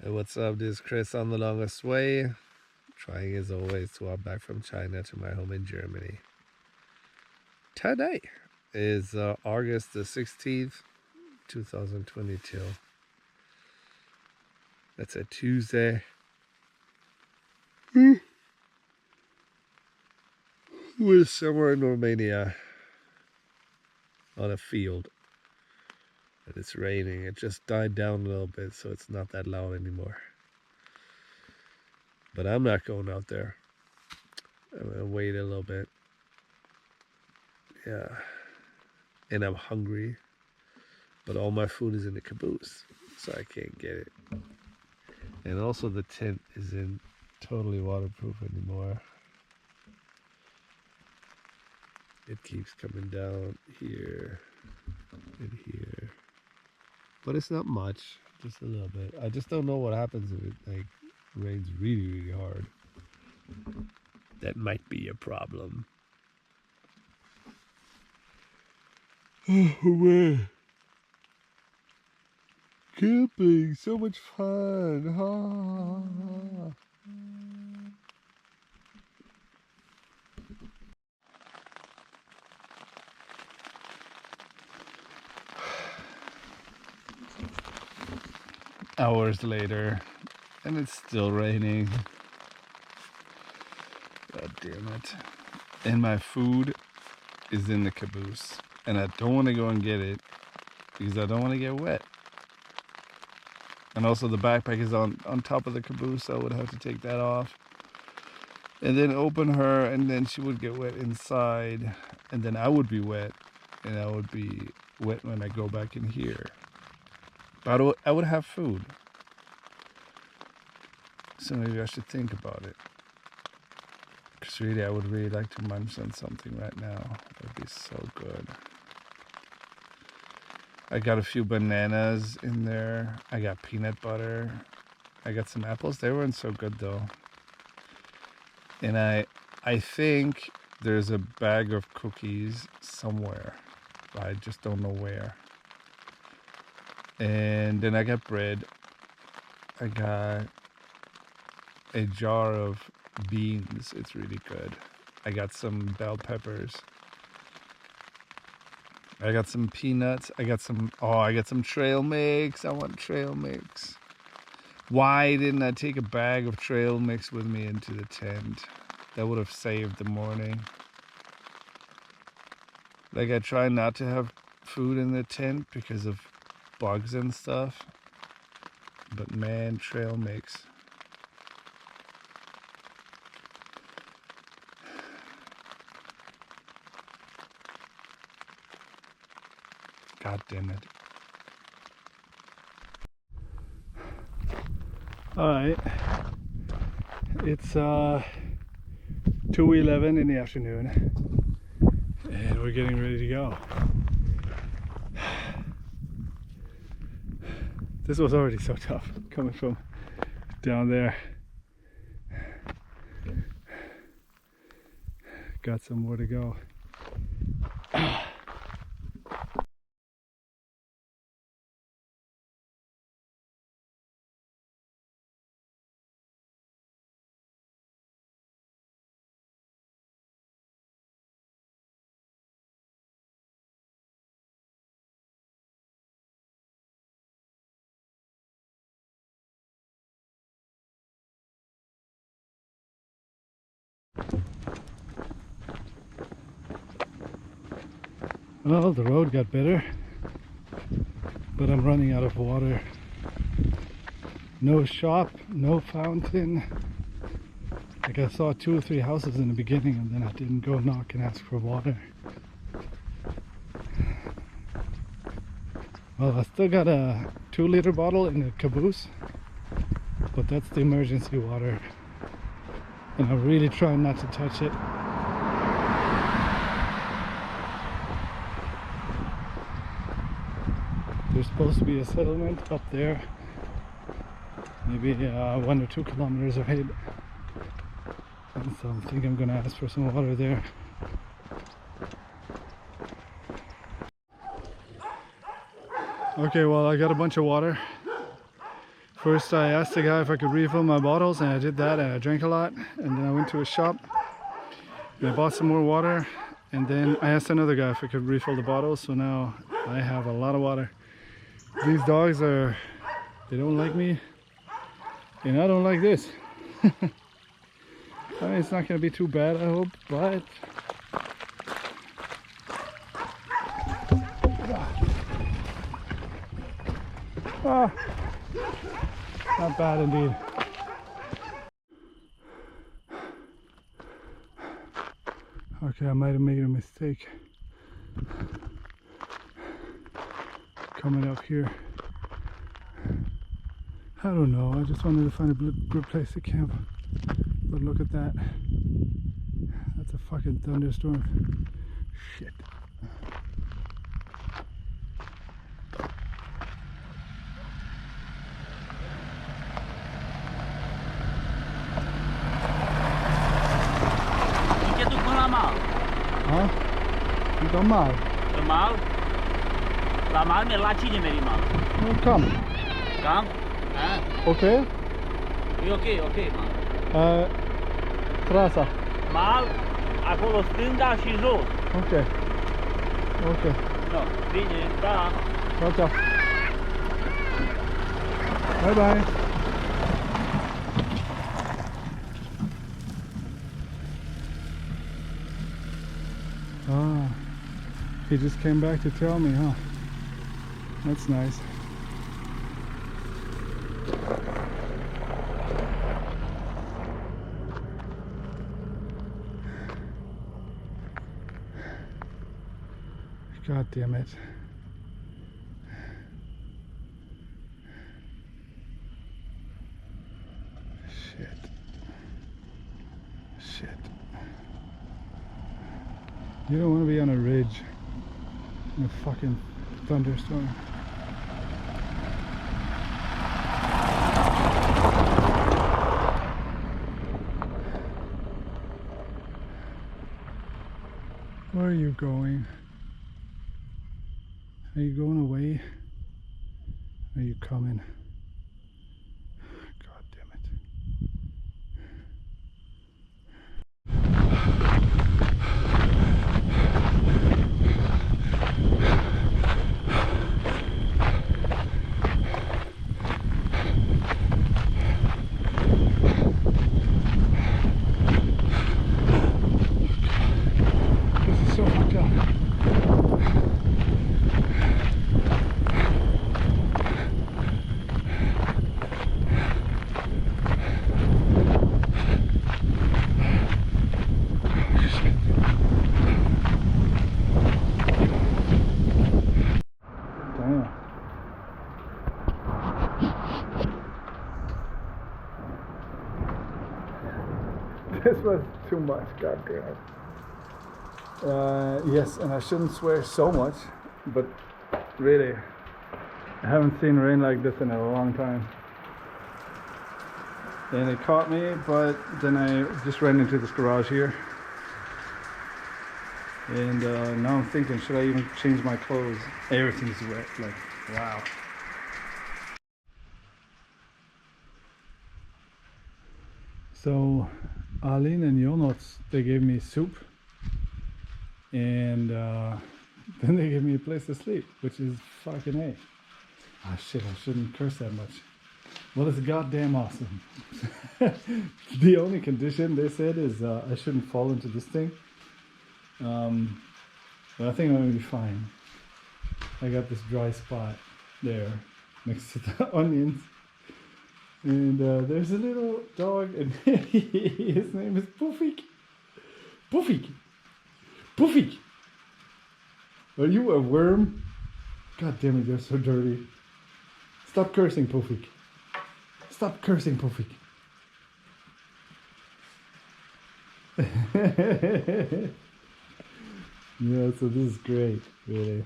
Hey, what's up? This is Chris on the longest way. Trying as always to walk back from China to my home in Germany. Today is August the 16th, 2022. That's a Tuesday. We're somewhere in Romania on a field. And it's raining. It just died down a little bit, so it's not that loud anymore. But I'm not going out there. I'm gonna wait a little bit. Yeah. And I'm hungry. But all my food is in the caboose, so I can't get it. And also the tent isn't totally waterproof anymore. It keeps coming down here and here. But it's not much, just a little bit. I just don't know what happens if it rains really hard. That might be a problem. Oh man. Camping, so much fun. Ah. Hours later, and it's still raining. God damn it. And my food is in the caboose, and I don't want to go and get it because I don't want to get wet. And also the backpack is on top of the caboose, so I would have to take that off and then open her, and then she would get wet inside, and then I would be wet, and I would be wet when I go back in here. But I would have food, so maybe I should think about it. Because really, I would really like to munch on something right now. That would be so good. I got a few bananas in there. I got peanut butter. I got some apples. They weren't so good though. And I think there's a bag of cookies somewhere. I just don't know where. And then I got bread. I got a jar of beans. It's really good. I got some bell peppers. I got some peanuts. I got some trail mix. I want trail mix. Why didn't I take a bag of trail mix with me into the tent? That would have saved the morning. Like, I try not to have food in the tent because of bugs and stuff. But man, trail mix. God damn it. Alright. It's 2:11 in the afternoon. And we're getting ready to go. This was already so tough coming from down there. Got some more to go. Well, the road got better, but I'm running out of water. No shop, no fountain. Like, I saw 2 or 3 houses in the beginning, and then I didn't go knock and ask for water. Well, I still got a 2-liter bottle in the caboose, but that's the emergency water, and I'm really trying not to touch it. There's supposed to be a settlement up there, maybe 1 or 2 kilometers ahead, and so I think I'm gonna ask for some water there. Okay, well, I got a bunch of water First I asked the guy if I could refill my bottles, and I did that, and I drank a lot, and then I went to a shop and I bought some more water, and then I asked another guy if I could refill the bottles, so now I have a lot of water. These dogs they don't like me, and I don't like this. I mean, it's not gonna be too bad, I hope, but not bad indeed. Okay, I might have made a mistake coming up here. I don't know, I just wanted to find a good place to camp. But look at that. That's a fucking thunderstorm. Shit. Hả? Không có mal. The mal? La mal mi la cine meri mal. No, come. Cam? Ah, Okay? ok, mal. Trasa. Mal, acolo stânga și jos. Okay. Okay. No, bine, da. Ciao, ciao. Bye bye. Ah, he just came back to tell me, huh? That's nice. God damn it. Shit. You don't want to be on a ridge in a fucking thunderstorm. Where are you going? Are you going away? Are you coming? God damn it. This is so fucked up. This was too much, god damn it. Yes, and I shouldn't swear so much, but really, I haven't seen rain like this in a long time. And it caught me, but then I just ran into this garage here. And now I'm thinking, should I even change my clothes? Everything's wet, like, wow. So Aline and Jonas, they gave me soup, and then they gave me a place to sleep, which is fucking A. Ah shit, I shouldn't curse that much. Well, it's goddamn awesome. The only condition they said is I shouldn't fall into this thing. But I think I'm gonna be fine. I got this dry spot there next to the onions. And there's a little dog, and his name is Puffik. Puffik! Puffik! Are you a worm? God damn it, you're so dirty. Stop cursing, Puffik. Stop cursing, Puffik. Yeah, so this is great, really.